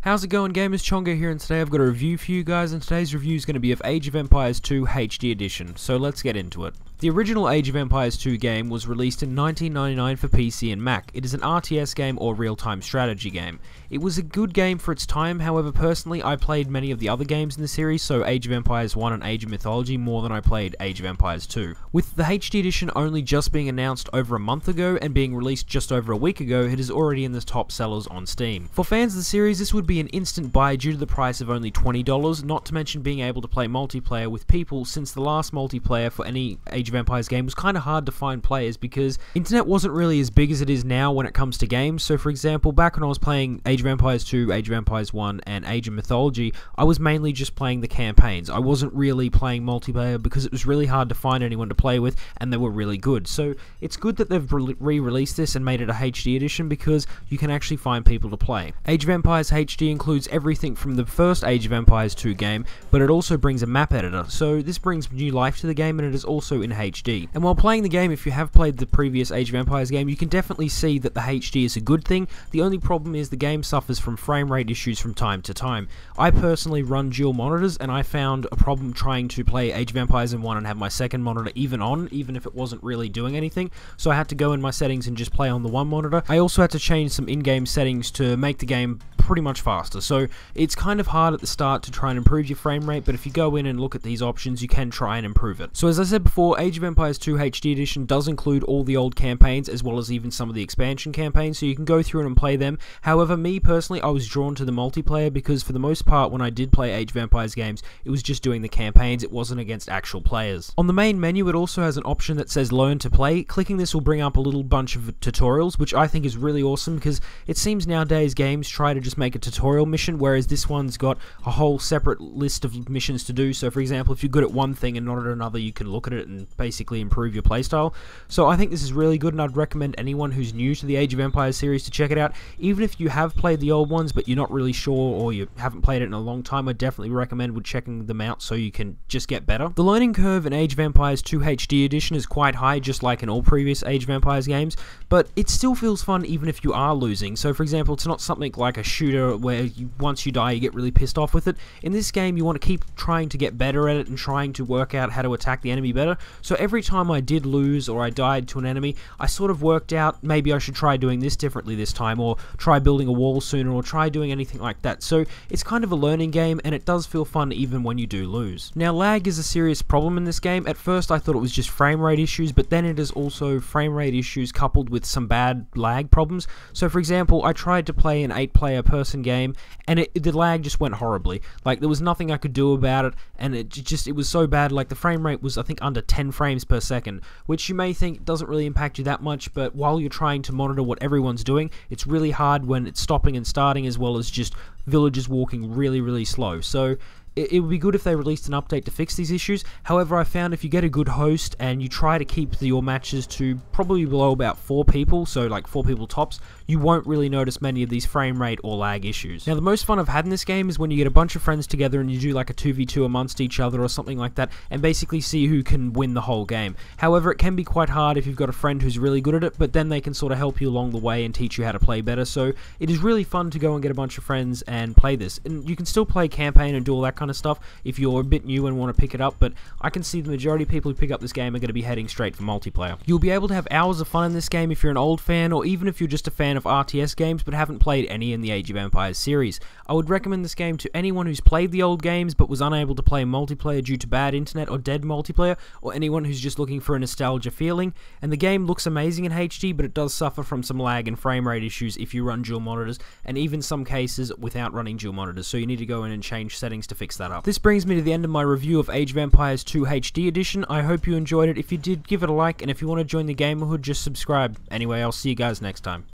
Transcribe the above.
How's it going, gamers? Chongo here, and today I've got a review for you guys, and today's review is going to be of Age of Empires 2 HD Edition, so let's get into it. The original Age of Empires 2 game was released in 1999 for PC and Mac. It is an RTS game or real-time strategy game. It was a good game for its time, however personally I played many of the other games in the series, so Age of Empires 1 and Age of Mythology, more than I played Age of Empires 2. With the HD Edition only just being announced over a month ago and being released just over a week ago, it is already in the top sellers on Steam. For fans of the series, this would be an instant buy due to the price of only $20, not to mention being able to play multiplayer with people, since the last multiplayer for any Age of Empires game was kind of hard to find players because internet wasn't really as big as it is now when it comes to games. So for example, back when I was playing Age of Empires 2, Age of Empires 1 and Age of Mythology, I was mainly just playing the campaigns. I wasn't really playing multiplayer because it was really hard to find anyone to play with, and they were really good. So it's good that they've re-released this and made it a HD edition because you can actually find people to play. Age of Empires HD includes everything from the first Age of Empires 2 game, but it also brings a map editor, so this brings new life to the game, and it is also in HD. And while playing the game, if you have played the previous Age of Empires game, you can definitely see that the HD is a good thing. The only problem is the game suffers from frame rate issues from time to time. I personally run dual monitors, and I found a problem trying to play Age of Empires in one and have my second monitor even if it wasn't really doing anything, so I had to go in my settings and just play on the one monitor. I also had to change some in-game settings to make the game pretty much faster, so it's kind of hard at the start to try and improve your frame rate, but if you go in and look at these options, you can try and improve it. So as I said before, Age of Empires 2 HD Edition does include all the old campaigns as well as even some of the expansion campaigns, so you can go through and play them. However, me personally, I was drawn to the multiplayer because for the most part when I did play Age of Empires games, it was just doing the campaigns, it wasn't against actual players. On the main menu, it also has an option that says Learn to Play. Clicking this will bring up a little bunch of tutorials, which I think is really awesome because it seems nowadays games try to just make a tutorial mission, whereas this one's got a whole separate list of missions to do. So for example, if you're good at one thing and not at another, you can look at it and basically improve your playstyle. So I think this is really good, and I'd recommend anyone who's new to the Age of Empires series to check it out. Even if you have played the old ones but you're not really sure or you haven't played it in a long time, I definitely recommend checking them out so you can just get better. The learning curve in Age of Empires 2 HD Edition is quite high, just like in all previous Age of Empires games, but it still feels fun even if you are losing. So for example, it's not something like a shooter where once you die you get really pissed off with it. In this game you want to keep trying to get better at it and trying to work out how to attack the enemy better. So every time I did lose or I died to an enemy, I sort of worked out maybe I should try doing this differently this time, or try building a wall sooner, or try doing anything like that. So it's kind of a learning game, and it does feel fun even when you do lose. Now lag is a serious problem in this game. At first I thought it was just frame rate issues, but then it is also frame rate issues coupled with some bad lag problems. So for example, I tried to play an 8-player person game and the lag just went horribly. Like there was nothing I could do about it, and it was so bad. Like the frame rate was I think under 10 frames per second, which you may think doesn't really impact you that much, but while you're trying to monitor what everyone's doing, it's really hard when it's stopping and starting, as well as just villagers walking really slow. So it would be good if they released an update to fix these issues. However, I found if you get a good host and you try to keep your matches to probably below about 4 people, so like 4 people tops, you won't really notice many of these frame rate or lag issues. Now the most fun I've had in this game is when you get a bunch of friends together and you do like a 2v2 amongst each other or something like that, and basically see who can win the whole game. However, it can be quite hard if you've got a friend who's really good at it, but then they can sort of help you along the way and teach you how to play better. So it is really fun to go and get a bunch of friends and play this. And you can still play campaign and do all that kind of stuff if you're a bit new and want to pick it up, but I can see the majority of people who pick up this game are going to be heading straight for multiplayer. You'll be able to have hours of fun in this game if you're an old fan, or even if you're just a fan of RTS games but haven't played any in the Age of Empires series. I would recommend this game to anyone who's played the old games but was unable to play multiplayer due to bad internet or dead multiplayer, or anyone who's just looking for a nostalgia feeling. And the game looks amazing in HD, but it does suffer from some lag and frame rate issues if you run dual monitors, and even some cases without running dual monitors, so you need to go in and change settings to fix that up. This brings me to the end of my review of Age of Empires 2 HD Edition. I hope you enjoyed it. If you did, give it a like, and if you want to join the gamerhood, just subscribe. Anyway, I'll see you guys next time.